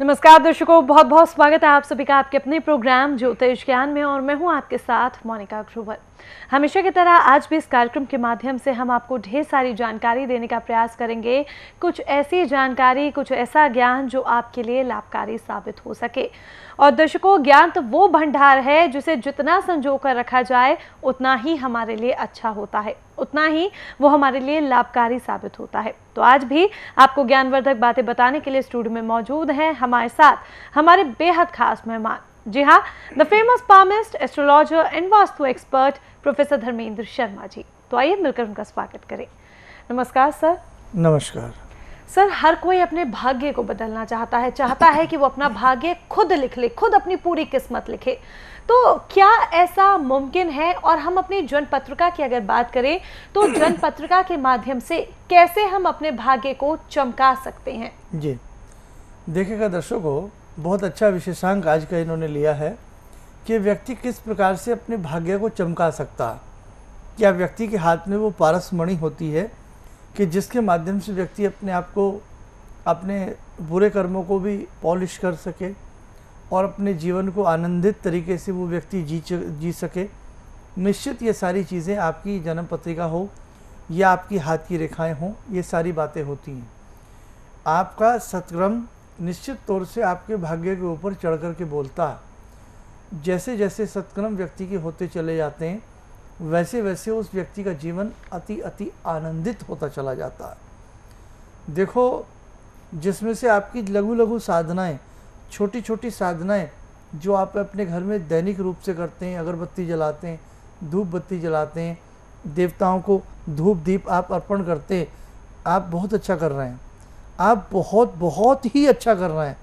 नमस्कार दर्शकों, बहुत बहुत स्वागत है आप सभी का आपके अपने प्रोग्राम ज्योतिष ज्ञान में। और मैं हूं आपके साथ मोनिका ग्रोवर। हमेशा की तरह आज भी इस कार्यक्रम के माध्यम से हम आपको ढेर सारी जानकारी देने का प्रयास करेंगे। कुछ ऐसी जानकारी, कुछ ऐसा ज्ञान जो आपके लिए लाभकारी साबित हो सके। और दर्शकों, ज्ञान तो वो भंडार है जिसे जितना संजो कर रखा जाए उतना ही हमारे लिए अच्छा होता है, उतना ही वो हमारे लिए लाभकारी साबित होता है। तो आज भी आपको ज्ञानवर्धक बातें बताने के लिए स्टूडियो में मौजूद हैं हमारे साथ हमारे बेहद खास मेहमान। जी हाँ, the famous palmist, astrologer and vastu expert professor Dharmendra Sharma ji. तो आइए मिलकर उनका स्वागत करें। नमस्कार सर। नमस्कार सर, हर कोई अपने भाग्य को बदलना चाहता है कि वो अपना भाग्य खुद लिख ले, खुद अपनी पूरी किस्मत लिखे। तो क्या ऐसा मुमकिन है? और हम अपनी जन्म पत्रिका की अगर बात करें तो जन्म पत्रिका के माध्यम से कैसे हम अपने भाग्य को चमका सकते हैं? जी, देखिएगा दर्शकों, बहुत अच्छा विशेषांक आज का इन्होंने लिया है कि व्यक्ति किस प्रकार से अपने भाग्य को चमका सकता है। क्या व्यक्ति के हाथ में वो पारस मणि होती है कि जिसके माध्यम से व्यक्ति अपने आप को, अपने बुरे कर्मों को भी पॉलिश कर सके और अपने जीवन को आनंदित तरीके से वो व्यक्ति जी सके। निश्चित ये सारी चीज़ें आपकी जन्म पत्रिका हो या आपकी हाथ की रेखाएं हों, ये सारी बातें होती हैं। आपका सत्क्रम निश्चित तौर से आपके भाग्य के ऊपर चढ़ कर के बोलता है। जैसे जैसे सत्क्रम व्यक्ति के होते चले जाते हैं वैसे वैसे उस व्यक्ति का जीवन अति आनंदित होता चला जाता है। देखो, जिसमें से आपकी लघु लघु साधनाएं, छोटी छोटी साधनाएं जो आप अपने घर में दैनिक रूप से करते हैं, अगरबत्ती जलाते हैं, धूप बत्ती जलाते हैं, देवताओं को धूप दीप आप अर्पण करते हैं, आप बहुत अच्छा कर रहे हैं। आप बहुत ही अच्छा कर रहे हैं।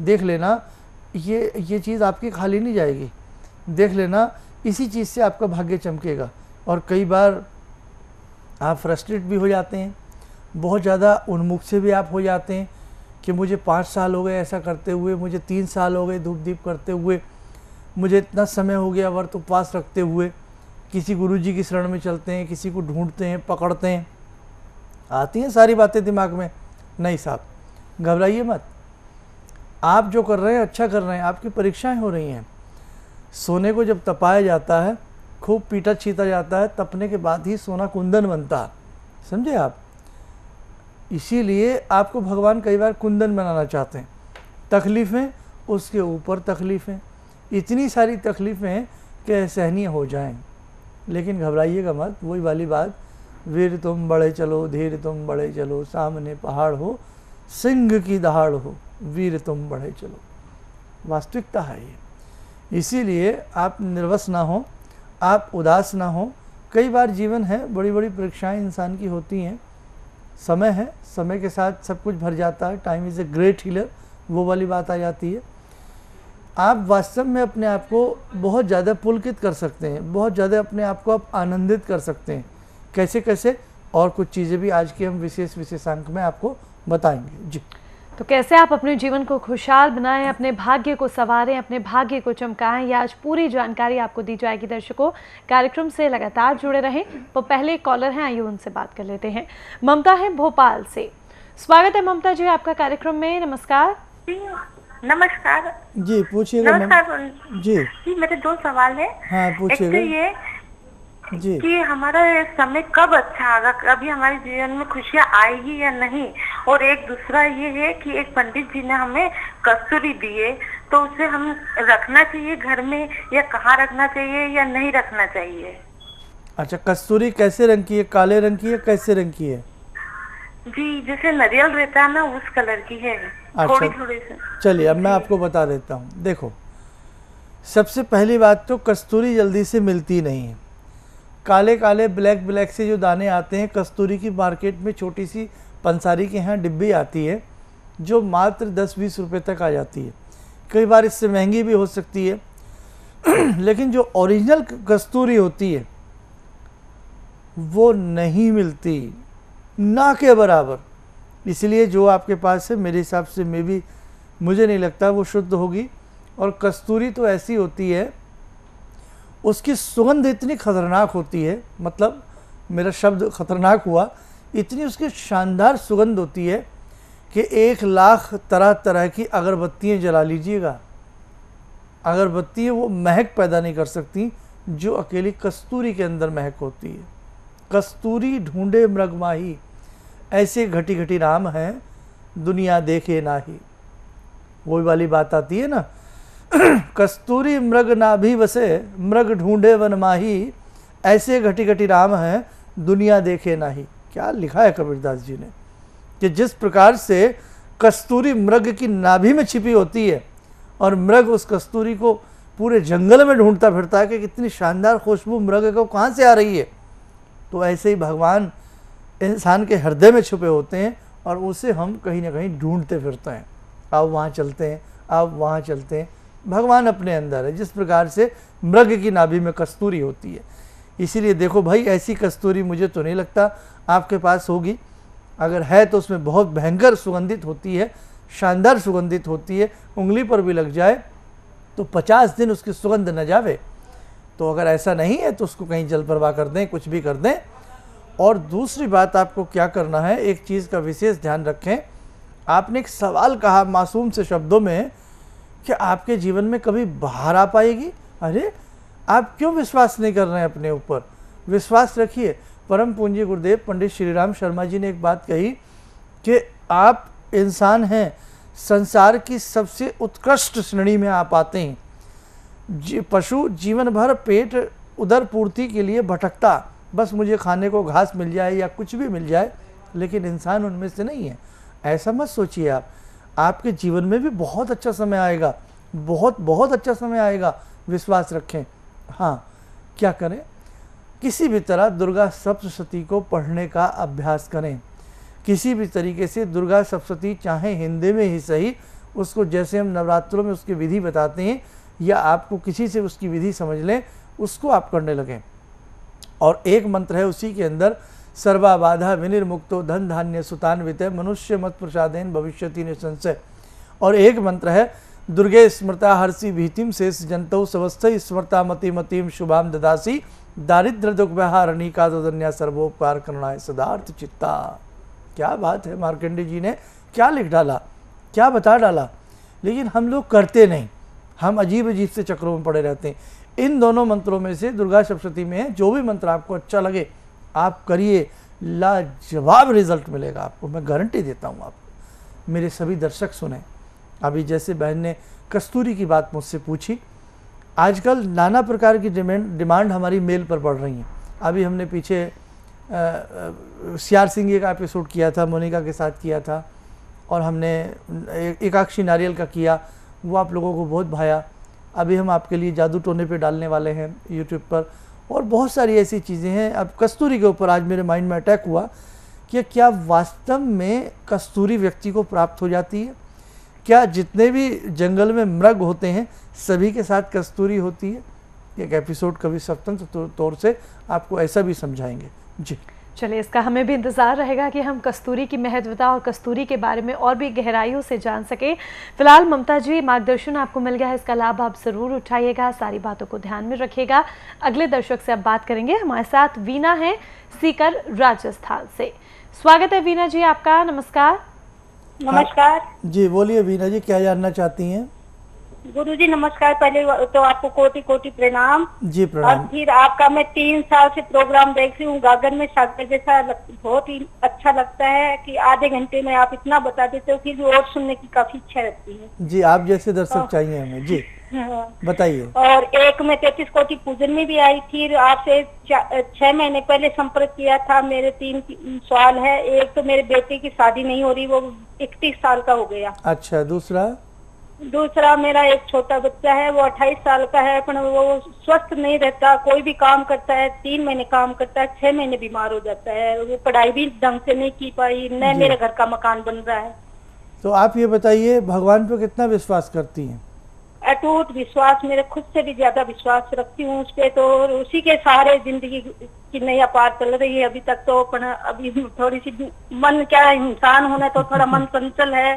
देख लेना, ये चीज़ आपकी खाली नहीं जाएगी। देख लेना, इसी चीज़ से आपका भाग्य चमकेगा। और कई बार आप फ्रस्ट्रेट भी हो जाते हैं, बहुत ज़्यादा उन्मुख से भी आप हो जाते हैं कि मुझे 5 साल हो गए ऐसा करते हुए, मुझे 3 साल हो गए धूप दीप करते हुए, मुझे इतना समय हो गया व्रत उपवास रखते हुए। किसी गुरुजी की शरण में चलते हैं, किसी को ढूंढते हैं, पकड़ते हैं, आती हैं सारी बातें दिमाग में। नहीं साहब, घबराइए मत। आप जो कर रहे हैं अच्छा कर रहे हैं। आपकी परीक्षाएं हो रही हैं। सोने को जब तपाया जाता है, खूब पीटा छीटा जाता है, तपने के बाद ही सोना कुंदन बनता है, समझे आप। इसीलिए आपको भगवान कई बार कुंदन बनाना चाहते हैं। तकलीफ़ें उसके ऊपर तकलीफ़ें, इतनी सारी तकलीफ़ें हैं कि सहनीय हो जाएं। लेकिन घबराइएगा मत। वही वाली बात, वीर तुम बढ़े चलो, धीर तुम बढ़े चलो, सामने पहाड़ हो, सिंह की दहाड़ हो, वीर तुम बढ़े चलो। वास्तविकता है ये। इसीलिए आप निर्वस ना हो, आप उदास ना हो। कई बार जीवन है, बड़ी बड़ी परीक्षाएं इंसान की होती हैं। समय है, समय के साथ सब कुछ भर जाता है। Time is a great healer, वो वाली बात आ जाती है। आप वास्तव में अपने आप को बहुत ज़्यादा पुलकित कर सकते हैं, बहुत ज़्यादा अपने आप को आप आनंदित कर सकते हैं। कैसे कैसे, और कुछ चीज़ें भी आज के हम विशेषांक में आपको बताएंगे। जी, तो कैसे आप अपने जीवन को खुशहाल बनाएं, अपने भाग्य को संवारें, अपने भाग्य को चमकाएं, ये आज पूरी जानकारी आपको दी जाएगी। दर्शकों, कार्यक्रम से लगातार जुड़े रहें। तो पहले कॉलर हैं, आइए उनसे बात कर लेते हैं। ममता है भोपाल से। स्वागत है ममता जी आपका कार्यक्रम में। नमस्कार। नमस्कार जी पूछिएगा। नमस्कार जी जी, मेरे 2 सवाल है। हाँ एक तो पूछिएगा। ये जी, कि हमारा समय कब अच्छा आएगा, कभी हमारे जीवन में खुशियाँ आएगी या नहीं। और एक दूसरा ये है कि एक पंडित जी ने हमें कस्तूरी दिए, तो उसे हम रखना चाहिए घर में या कहाँ रखना चाहिए या नहीं रखना चाहिए? अच्छा, कस्तूरी कैसे रंग की है? काले रंग की है, कैसे रंग की है? जी, जैसे नारियल रहता है ना, उस कलर की है। थोड़ी थोड़ी से। चलिए, अब मैं आपको बता देता हूँ। देखो, सबसे पहली बात तो कस्तूरी जल्दी से मिलती नहीं है। काले काले ब्लैक ब्लैक से जो दाने आते हैं, कस्तूरी की मार्केट में छोटी सी पंसारी के यहाँ डिब्बी आती है जो मात्र 10-20 रुपये तक आ जाती है। कई बार इससे महंगी भी हो सकती है लेकिन जो ओरिजिनल कस्तूरी होती है वो नहीं मिलती, ना के बराबर। इसलिए जो आपके पास है, मेरे हिसाब से मुझे नहीं लगता वो शुद्ध होगी। और कस्तूरी तो ऐसी होती है, उसकी सुगंध इतनी खतरनाक होती है, मतलब मेरा शब्द खतरनाक हुआ, इतनी उसकी शानदार सुगंध होती है कि 1,00,000 तरह तरह की अगरबत्तियाँ जला लीजिएगा, अगरबत्तियाँ वो महक पैदा नहीं कर सकती जो अकेली कस्तूरी के अंदर महक होती है। कस्तूरी ढूंढे मृगमाही, ऐसे घटी घटी राम हैं दुनिया देखे नाही। वही वाली बात आती है ना, कस्तूरी मृग नाभि बसे, मृग ढूंढे वन माही, ऐसे घटी घटी राम हैं दुनिया देखे नाही। क्या लिखा है कबीरदास जी ने कि जिस प्रकार से कस्तूरी मृग की नाभि में छिपी होती है और मृग उस कस्तूरी को पूरे जंगल में ढूंढता फिरता है कि कितनी शानदार खुशबू मृग को कहाँ से आ रही है, तो ऐसे ही भगवान इंसान के हृदय में छुपे होते हैं और उसे हम कहीं ना कहीं ढूंढते फिरते हैं। अब वहाँ चलते हैं, अब वहाँ चलते हैं, भगवान अपने अंदर है। जिस प्रकार से मृग की नाभि में कस्तूरी होती है, इसीलिए देखो भाई, ऐसी कस्तूरी मुझे तो नहीं लगता आपके पास होगी, अगर है तो उसमें बहुत भयंकर सुगंधित होती है, शानदार सुगंधित होती है, उंगली पर भी लग जाए तो 50 दिन उसकी सुगंध न जावे। तो अगर ऐसा नहीं है तो उसको कहीं जल प्रवाह कर दें, कुछ भी कर दें। और दूसरी बात आपको क्या करना है, एक चीज़ का विशेष ध्यान रखें। आपने एक सवाल कहा मासूम से शब्दों में कि आपके जीवन में कभी बाहर आ पाएगी। अरे आप क्यों विश्वास नहीं कर रहे हैं अपने ऊपर? विश्वास रखिए। परम पूज्य गुरुदेव पंडित श्री राम शर्मा जी ने एक बात कही कि आप इंसान हैं, संसार की सबसे उत्कृष्ट श्रेणी में आप आते हैं। पशु जीवन भर पेट उदर पूर्ति के लिए भटकता, बस मुझे खाने को घास मिल जाए या कुछ भी मिल जाए, लेकिन इंसान उनमें से नहीं है। ऐसा मत सोचिए आप, आपके जीवन में भी बहुत अच्छा समय आएगा, बहुत बहुत अच्छा समय आएगा, विश्वास रखें। हाँ, क्या करें? किसी भी तरह दुर्गा सप्तशती को पढ़ने का अभ्यास करें। किसी भी तरीके से दुर्गा सप्तशती, चाहे हिंदी में ही सही, उसको जैसे हम नवरात्रों में उसकी विधि बताते हैं या आपको किसी से उसकी विधि समझ लें, उसको आप करने लगें। और एक मंत्र है उसी के अंदर, सर्वा बाधा विनिर्मुक्तो धन धान्य सुतान्वित मनुष्य मत प्रसादेन भविष्यति निसंशय। और एक मंत्र है, दुर्गे स्मृता हर्षि भीतिम शेष जंतौ सवस्थ स्मृता मति मतिम शुभाम ददासी दारिद्र दुख व्यहारणी का दन्या सर्वोपकार करणाय सदार्थ चित्ता। क्या बात है, मार्कंडे जी ने क्या लिख डाला, क्या बता डाला। लेकिन हम लोग करते नहीं, हम अजीब अजीब से चक्रों में पड़े रहते हैं। इन दोनों मंत्रों में से दुर्गा सप्तशती में है, जो भी मंत्र आपको अच्छा लगे आप करिए, लाजवाब रिजल्ट मिलेगा आपको, मैं गारंटी देता हूँ आपको। मेरे सभी दर्शक सुने, अभी जैसे बहन ने कस्तूरी की बात मुझसे पूछी, आजकल नाना प्रकार की डिमांड हमारी मेल पर बढ़ रही हैं। अभी हमने पीछे सियार सिंह का एपिसोड किया था, मोनिका के साथ किया था, और हमने एकाक्षी नारियल का किया, वो आप लोगों को बहुत भाया। अभी हम आपके लिए जादू टोने पे डालने वाले हैं यूट्यूब पर, और बहुत सारी ऐसी चीज़ें हैं। अब कस्तूरी के ऊपर आज मेरे माइंड में अटैक हुआ कि क्या वास्तव में कस्तूरी व्यक्ति को प्राप्त हो जाती है? क्या जितने भी जंगल में मृग होते हैं सभी के साथ कस्तूरी होती है? एक एपिसोड कभी स्वतंत्र तौर से आपको ऐसा भी समझाएंगे जी। चलिए, इसका हमें भी इंतज़ार रहेगा कि हम कस्तूरी की महत्वता और कस्तूरी के बारे में और भी गहराइयों से जान सकें। फिलहाल ममता जी, मार्गदर्शन आपको मिल गया है, इसका लाभ आप ज़रूर उठाइएगा, सारी बातों को ध्यान में रखिएगा। अगले दर्शक से अब बात करेंगे। हमारे साथ वीना है सीकर राजस्थान से। स्वागत है वीना जी आपका। नमस्कार। नमस्कार जी, बोलिए वीना जी, क्या जानना चाहती हैं? गुरुजी नमस्कार। पहले तो आपको कोटि कोटि प्रणाम जी। प्रणाम। और फिर आपका मैं 3 साल से प्रोग्राम देख रही हूँ, गागर में सागर जैसा बहुत ही अच्छा लगता है कि आधे घंटे में आप इतना बता देते हो, फिर और सुनने की काफी इच्छा रहती है। जी, आप जैसे दर्शक चाहिए हमें जी, बताइए। और एक मैं 33 कोटि पूजन में भी आई थी, आपसे 6 महीने पहले संपर्क किया था। मेरे 3 सवाल है। एक तो मेरे बेटे की शादी नहीं हो रही, वो 31 साल का हो गया। अच्छा, दूसरा मेरा एक छोटा बच्चा है, वो 28 साल का है, पर वो स्वस्थ नहीं रहता। कोई भी काम करता है 3 महीने काम करता है, 6 महीने बीमार हो जाता है। वो पढ़ाई भी ढंग से नहीं की पाई, न मेरे घर का मकान बन रहा है। तो आप ये बताइए, भगवान पे कितना विश्वास करती हैं? अटूट विश्वास, मेरे खुद से भी ज्यादा विश्वास रखती हूँ उस पे, तो उसी के सहारे जिंदगी की नैया पार चल रही है अभी तक। तो अभी थोड़ी सी मन, क्या इंसान होना तो थोड़ा मन चंचल है,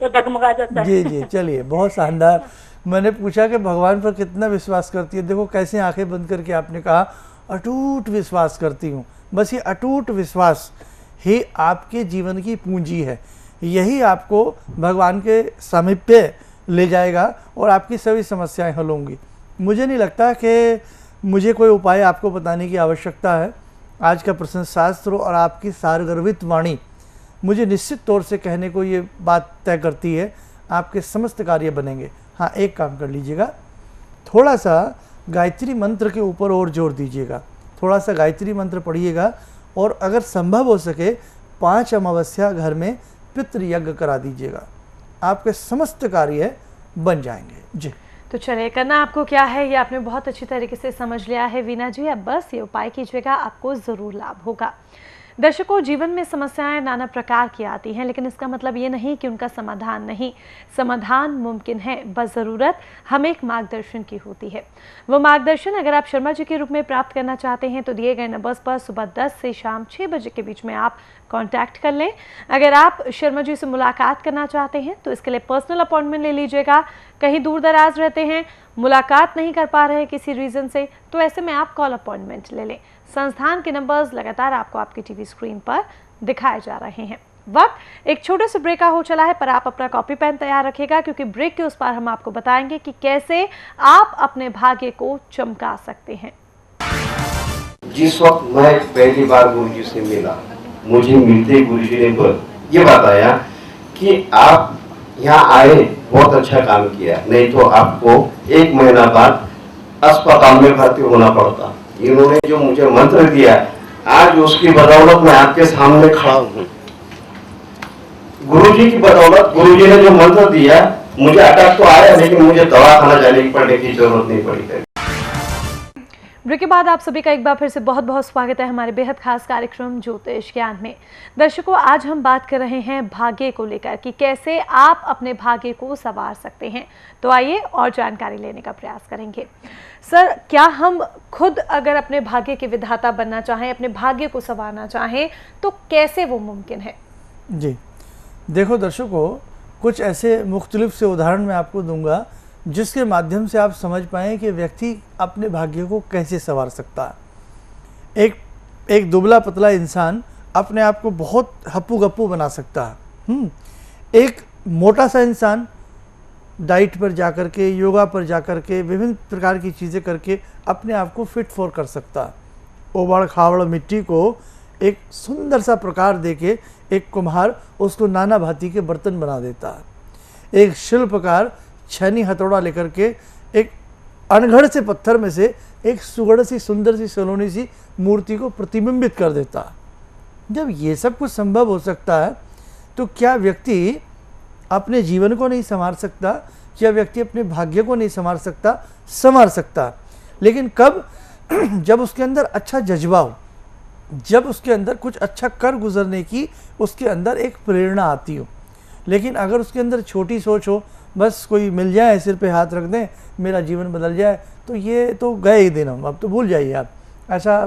तो डगमगा जाता है। जी जी, चलिए, बहुत शानदार। मैंने पूछा कि भगवान पर कितना विश्वास करती है, देखो कैसे आंखें बंद करके आपने कहा अटूट विश्वास करती हूँ। बस ये अटूट विश्वास ही आपके जीवन की पूंजी है। यही आपको भगवान के सामीप्य ले जाएगा और आपकी सभी समस्याएं हल होंगी। मुझे नहीं लगता कि मुझे कोई उपाय आपको बताने की आवश्यकता है। आज का प्रश्न शास्त्र और आपकी सारगर्भित वाणी मुझे निश्चित तौर से कहने को ये बात तय करती है, आपके समस्त कार्य बनेंगे। हाँ, एक काम कर लीजिएगा, थोड़ा सा गायत्री मंत्र के ऊपर और जोर दीजिएगा, थोड़ा सा गायत्री मंत्र पढ़िएगा और अगर संभव हो सके 5 अमावस्या घर में पितृयज्ञ करा दीजिएगा, आपके समस्त कार्य बन जाएंगे। जी, तो चलिए, करना आपको क्या है ये आपने बहुत अच्छी तरीके से समझ लिया है वीना जी। अब बस ये उपाय कीजिएगा, आपको ज़रूर लाभ होगा। दर्शकों, जीवन में समस्याएं नाना प्रकार की आती हैं, लेकिन इसका मतलब ये नहीं कि उनका समाधान नहीं, समाधान मुमकिन है, बस ज़रूरत हमें एक मार्गदर्शन की होती है। वो मार्गदर्शन अगर आप शर्मा जी के रूप में प्राप्त करना चाहते हैं तो दिए गए नंबर्स पर सुबह 10 से शाम 6 बजे के बीच में आप कांटेक्ट कर लें। अगर आप शर्मा जी से मुलाकात करना चाहते हैं तो इसके लिए पर्सनल अपॉइंटमेंट ले लीजिएगा। कहीं दूर दराज रहते हैं, मुलाकात नहीं कर पा रहे हैं किसी रीज़न से, तो ऐसे में आप कॉल अपॉइंटमेंट ले लें। संस्थान के नंबर्स लगातार आपको आपकी टीवी स्क्रीन पर दिखाए जा रहे हैं। वक्त एक छोटे से ब्रेक का हो चला है, पर आप अपना कॉपी पेन तैयार रखिएगा, क्योंकि ब्रेक के उस पार हम आपको बताएंगे कि कैसे आप अपने भाग्य को चमका सकते हैं। जिस वक्त मैं पहली बार गुरुजी से मिला, मुझे मिलते गुरुजी ने ये बताया कि आप यहाँ आए, बहुत अच्छा काम किया, नहीं तो आपको 1 महीना बाद अस्पताल में भर्ती होना पड़ता। इन्होंने जो मुझे मंत्र दिया, आज उसकी बदौलत मैं आपके सामने खड़ा हूँ। गुरुजी की बदौलत, गुरुजी ने जो मंत्र दिया, मुझे अटैक तो आया, लेकिन मुझे दवा खाना जाने पड़ने की जरूरत नहीं पड़ी। ब्रेक के बाद आप सभी का एक बार फिर से बहुत बहुत स्वागत है हमारे बेहद खास कार्यक्रम ज्योतिष ज्ञान में। दर्शकों, आज हम बात कर रहे हैं भाग्य को लेकर कि कैसे आप अपने भाग्य को संवार सकते हैं। तो आइए और जानकारी लेने का प्रयास करेंगे। सर, क्या हम खुद अगर अपने भाग्य के विधाता बनना चाहें, अपने भाग्य को संवारना चाहें, तो कैसे वो मुमकिन है? जी, देखो दर्शकों, कुछ ऐसे मुख्तलिफ से उदाहरण मैं आपको दूंगा जिसके माध्यम से आप समझ पाएँ कि व्यक्ति अपने भाग्य को कैसे संवार सकता है। एक दुबला पतला इंसान अपने आप को बहुत हप्पू गप्पू बना सकता है। एक मोटा सा इंसान डाइट पर जाकर के, योगा पर जाकर के, विभिन्न प्रकार की चीज़ें करके अपने आप को फिट फॉर कर सकता है। उबड़ खाबड़ मिट्टी को एक सुंदर सा प्रकार देके एक कुम्हार उसको नाना भांति के बर्तन बना देता है। एक शिल्पकार छेनी हथौड़ा लेकर के एक अनघड़ से पत्थर में से एक सुगढ़ सी सुंदर सी सलोनी सी मूर्ति को प्रतिबिंबित कर देता। जब ये सब कुछ संभव हो सकता है तो क्या व्यक्ति अपने जीवन को नहीं संवार सकता? क्या व्यक्ति अपने भाग्य को नहीं संवार सकता? संवार सकता, लेकिन कब? जब उसके अंदर अच्छा जज्बा हो, जब उसके अंदर कुछ अच्छा कर गुजरने की उसके अंदर एक प्रेरणा आती हो। लेकिन अगर उसके अंदर छोटी सोच हो, बस कोई मिल जाए सिर पे हाथ रख दें, मेरा जीवन बदल जाए, तो ये तो गए ही दिन, हम अब तो भूल जाइए आप। ऐसा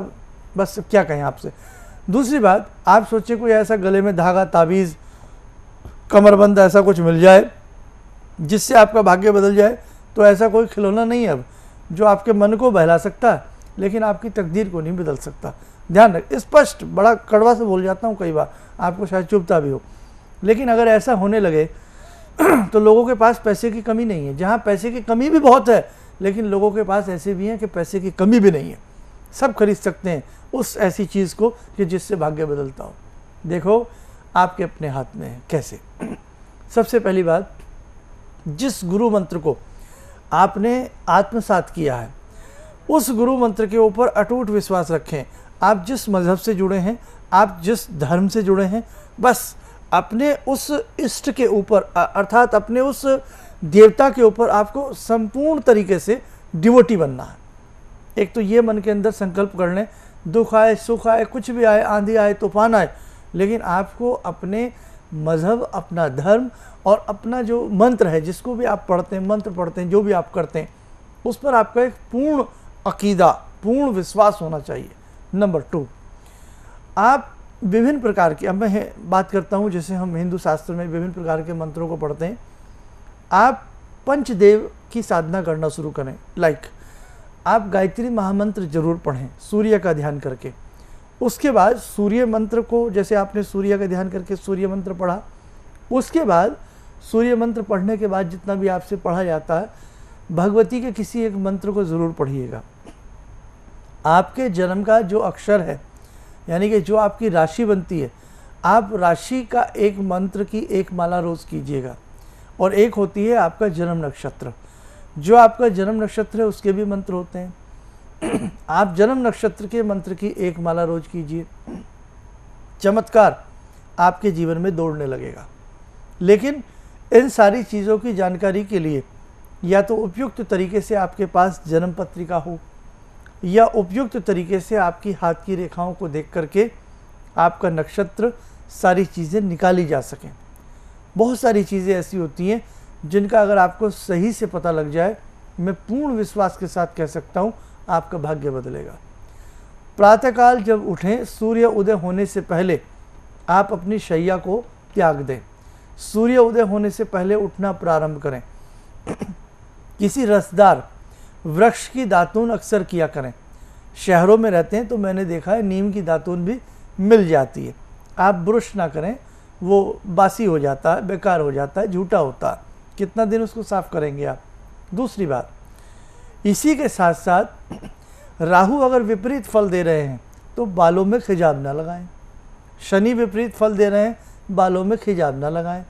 बस क्या कहें आपसे। दूसरी बात, आप सोचिए कोई ऐसा गले में धागा, ताबीज़, कमरबंद ऐसा कुछ मिल जाए जिससे आपका भाग्य बदल जाए, तो ऐसा कोई खिलौना नहीं है अब जो आपके मन को बहला सकता है लेकिन आपकी तकदीर को नहीं बदल सकता। ध्यान रख, स्पष्ट, बड़ा कड़वा से बोल जाता हूँ कई बार, आपको शायद चुभता भी हो, लेकिन अगर ऐसा होने लगे तो लोगों के पास पैसे की कमी नहीं है। जहाँ पैसे की कमी भी बहुत है, लेकिन लोगों के पास ऐसे भी हैं कि पैसे की कमी भी नहीं है, सब खरीद सकते हैं उस ऐसी चीज़ को कि जिससे भाग्य बदलता हो। देखो, आपके अपने हाथ में है। कैसे? सबसे पहली बात, जिस गुरु मंत्र को आपने आत्मसात किया है उस गुरु मंत्र के ऊपर अटूट विश्वास रखें। आप जिस मज़हब से जुड़े हैं, आप जिस धर्म से जुड़े हैं, बस अपने उस इष्ट के ऊपर, अर्थात अपने उस देवता के ऊपर आपको संपूर्ण तरीके से डिवोटी बनना है। एक तो ये मन के अंदर संकल्प कर लें, दुख आए सुख आए कुछ भी आए, आंधी आए तूफान आए, लेकिन आपको अपने मज़हब, अपना धर्म और अपना जो मंत्र है, जिसको भी आप पढ़ते हैं, मंत्र पढ़ते हैं, जो भी आप करते हैं, उस पर आपका एक पूर्ण अकीदा, पूर्ण विश्वास होना चाहिए। नंबर 2, आप विभिन्न प्रकार की, अब मैं बात करता हूँ जैसे हम हिंदू शास्त्र में विभिन्न प्रकार के मंत्रों को पढ़ते हैं, आप पंचदेव की साधना करना शुरू करें। लाइक आप गायत्री महामंत्र जरूर पढ़ें सूर्य का ध्यान करके। उसके बाद सूर्य मंत्र को, जैसे आपने सूर्य का ध्यान करके सूर्य मंत्र पढ़ा, उसके बाद सूर्य मंत्र पढ़ने के बाद जितना भी आपसे पढ़ा जाता है, भगवती के किसी एक मंत्र को ज़रूर पढ़िएगा। आपके जन्म का जो अक्षर है, यानी कि जो आपकी राशि बनती है, आप राशि का एक मंत्र की एक माला रोज़ कीजिएगा। और एक होती है आपका जन्म नक्षत्र, जो आपका जन्म नक्षत्र है उसके भी मंत्र होते हैं। आप जन्म नक्षत्र के मंत्र की एक माला रोज कीजिए, चमत्कार आपके जीवन में दौड़ने लगेगा। लेकिन इन सारी चीज़ों की जानकारी के लिए या तो उपयुक्त तरीके से आपके पास जन्म पत्रिका हो, या उपयुक्त तरीके से आपकी हाथ की रेखाओं को देख करके आपका नक्षत्र सारी चीज़ें निकाली जा सकें। बहुत सारी चीज़ें ऐसी होती हैं जिनका अगर आपको सही से पता लग जाए, मैं पूर्ण विश्वास के साथ कह सकता हूँ आपका भाग्य बदलेगा। प्रातःकाल जब उठें, सूर्य उदय होने से पहले आप अपनी शैया को त्याग दें। सूर्य उदय होने से पहले उठना प्रारंभ करें। किसी रसदार वृक्ष की दातून अक्सर किया करें। शहरों में रहते हैं तो मैंने देखा है नीम की दातून भी मिल जाती है। आप ब्रुश ना करें, वो बासी हो जाता है, बेकार हो जाता है, झूठा होता है। कितना दिन उसको साफ करेंगे आप। दूसरी बात, इसी के साथ साथ राहु अगर विपरीत फल दे रहे हैं तो बालों में खिजाब ना लगाएं। शनि विपरीत फल दे रहे हैं, बालों में खिजाब ना लगाएं।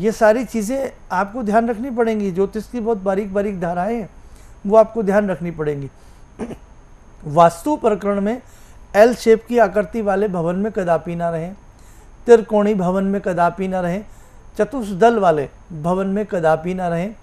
ये सारी चीज़ें आपको ध्यान रखनी पड़ेंगी। ज्योतिष की बहुत बारीक बारीक धाराएं हैं, वो आपको ध्यान रखनी पड़ेंगी। वास्तु प्रकरण में एल शेप की आकृति वाले भवन में कदापि ना रहें, त्रिकोणी भवन में कदापि ना रहें, चतुष्दल वाले भवन में कदापि ना रहें।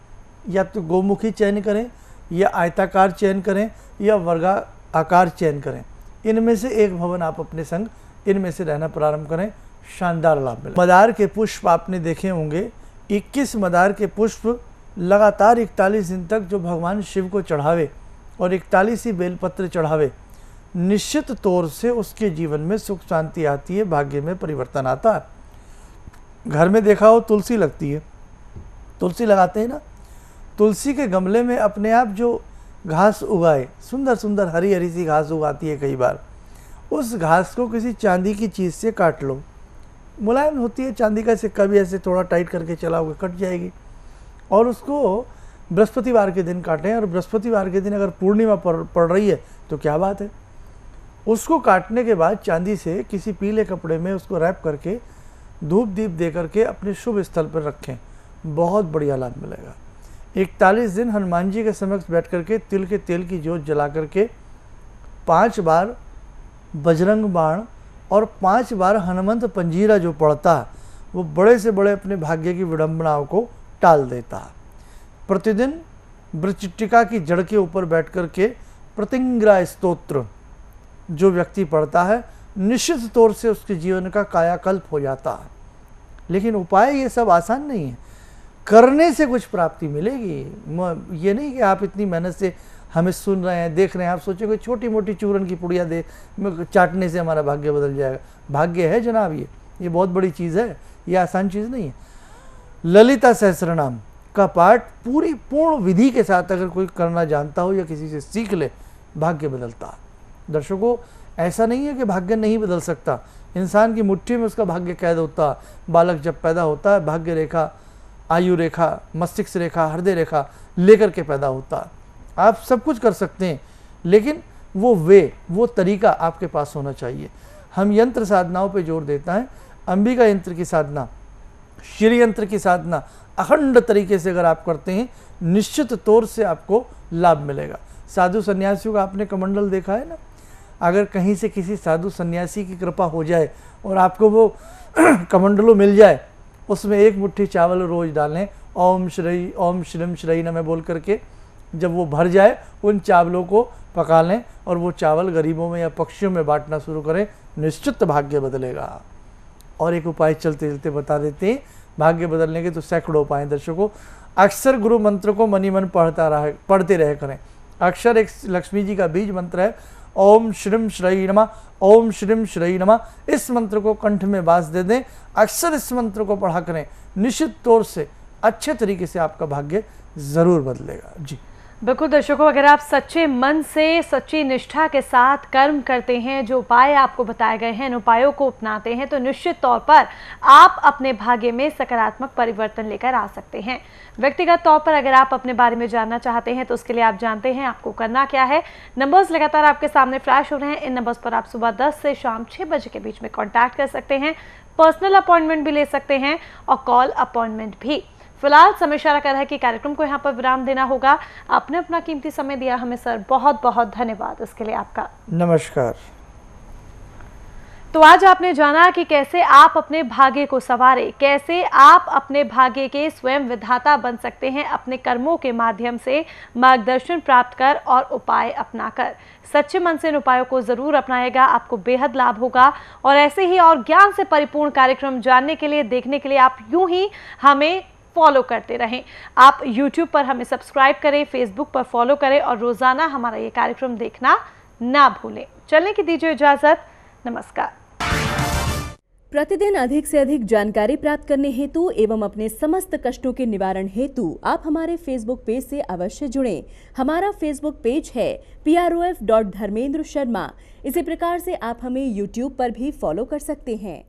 या तो गोमुखी चयन करें, या आयताकार चयन करें, या वर्गाकार चयन करें। इनमें से एक भवन आप अपने संग इनमें से रहना प्रारंभ करें, शानदार लाभ मिलेगा। मदार के पुष्प आपने देखे होंगे, 21 मदार के पुष्प लगातार 41 दिन तक जो भगवान शिव को चढ़ावे और 41 ही बेलपत्र चढ़ावे, निश्चित तौर से उसके जीवन में सुख शांति आती है, भाग्य में परिवर्तन आता है। घर में देखा हो तुलसी लगती है, तुलसी लगाते हैं ना, तुलसी के गमले में अपने आप जो घास उगाए, सुंदर सुंदर हरी हरी सी घास उगाती है, कई बार उस घास को किसी चांदी की चीज़ से काट लो। मुलायम होती है चांदी का सिक्का भी, ऐसे थोड़ा टाइट करके चलाओगे कट जाएगी। और उसको बृहस्पतिवार के दिन काटें, और बृहस्पतिवार के दिन अगर पूर्णिमा पड़ रही है तो क्या बात है। उसको काटने के बाद चांदी से किसी पीले कपड़े में उसको रैप करके धूप दीप दे करके अपने शुभ स्थल पर रखें, बहुत बढ़िया लाभ मिलेगा। 41 दिन हनुमान जी के समक्ष बैठ करके तिल के तेल की ज्योत जला करके 5 बार बजरंग बाण और 5 बार हनुमंत पंजीरा जो पढ़ता है, वो बड़े से बड़े अपने भाग्य की विडंबनाओं को टाल देता है। प्रतिदिन वृश्चिका की जड़ के ऊपर बैठ करके प्रतिंग्रा स्तोत्र जो व्यक्ति पढ़ता है, निश्चित तौर से उसके जीवन का कायाकल्प हो जाता है। लेकिन उपाय ये सब आसान नहीं है, करने से कुछ प्राप्ति मिलेगी। ये नहीं कि आप इतनी मेहनत से हमें सुन रहे हैं, देख रहे हैं, आप सोचेंगे छोटी मोटी चूरन की पुड़िया दे चाटने से हमारा भाग्य बदल जाएगा। भाग्य है जनाब, ये बहुत बड़ी चीज़ है, ये आसान चीज़ नहीं है। ललिता सहस्रनाम का पाठ पूरी पूर्ण विधि के साथ अगर कोई करना जानता हो या किसी से सीख ले, भाग्य बदलता है। दर्शकों, ऐसा नहीं है कि भाग्य नहीं बदल सकता। इंसान की मुट्ठी में उसका भाग्य कैद होता है। बालक जब पैदा होता है, भाग्य रेखा, आयु रेखा, मस्तिष्क रेखा, हृदय रेखा लेकर के पैदा होता है। आप सब कुछ कर सकते हैं, लेकिन वो तरीका आपके पास होना चाहिए। हम यंत्र साधनाओं पे जोर देता है। अंबिका यंत्र की साधना, श्री यंत्र की साधना अखंड तरीके से अगर आप करते हैं, निश्चित तौर से आपको लाभ मिलेगा। साधु सन्यासियों का आपने कमंडल देखा है ना, अगर कहीं से किसी साधु सन्यासी की कृपा हो जाए और आपको वो कमंडलों मिल जाए, उसमें एक मुट्ठी चावल रोज डालें, ओम श्रीम श्री नमः बोल करके, जब वो भर जाए उन चावलों को पका लें और वो चावल गरीबों में या पक्षियों में बांटना शुरू करें, निश्चित भाग्य बदलेगा। और एक उपाय चलते चलते बता देते हैं, भाग्य बदलने के तो सैकड़ों उपाय। दर्शकों, अक्सर गुरु मंत्र को मनी मन पढ़ते रहे करें। अक्षर एक लक्ष्मी जी का बीज मंत्र है। ओम श्रीम श्री नमः, ओम श्रीम श्री नमः, इस मंत्र को कंठ में बास दे दें। अक्सर इस मंत्र को पढ़ा करें, निश्चित तौर से अच्छे तरीके से आपका भाग्य जरूर बदलेगा। जी बिल्कुल दर्शकों, अगर आप सच्चे मन से सच्ची निष्ठा के साथ कर्म करते हैं, जो उपाय आपको बताए गए हैं इन उपायों को अपनाते हैं, तो निश्चित तौर पर आप अपने भाग्य में सकारात्मक परिवर्तन लेकर आ सकते हैं। व्यक्तिगत तौर पर अगर आप अपने बारे में जानना चाहते हैं तो उसके लिए आप जानते हैं आपको करना क्या है। नंबर्स लगातार आपके सामने फ्लैश हो रहे हैं। इन नंबर्स पर आप सुबह 10 से शाम 6 बजे के बीच में कॉन्टैक्ट कर सकते हैं, पर्सनल अपॉइंटमेंट भी ले सकते हैं और कॉल अपॉइंटमेंट भी। फिलहाल समय इशारा कर रहा है कि कार्यक्रम को यहाँ पर विराम देना होगा। आपने अपना कीमती समय दिया हमें सर, बहुत बहुत धन्यवाद इसके लिए आपका। नमस्कार। तो आज आपने जाना कि कैसे आप अपने भाग्य को संवारें, कैसे आप अपने भाग्य के स्वयं विधाता बन सकते हैं अपने कर्मों के माध्यम से मार्गदर्शन प्राप्त कर और उपाय अपनाकर। सच्चे मन से इन उपायों को जरूर अपनाएगा, आपको बेहद लाभ होगा। और ऐसे ही और ज्ञान से परिपूर्ण कार्यक्रम जानने के लिए, देखने के लिए आप यूं ही हमें फॉलो करते रहें। आप YouTube पर हमें सब्सक्राइब करें, Facebook पर फॉलो करें और रोजाना हमारा ये कार्यक्रम देखना ना भूलें। चलने की दीजिए इजाजत, नमस्कार। प्रतिदिन अधिक से अधिक जानकारी प्राप्त करने हेतु एवं अपने समस्त कष्टों के निवारण हेतु आप हमारे फेसबुक पेज से अवश्य जुड़ें। हमारा फेसबुक पेज है PROF.धर्मेंद्र शर्मा। इसी प्रकार से आप हमें YouTube पर भी फॉलो कर सकते हैं।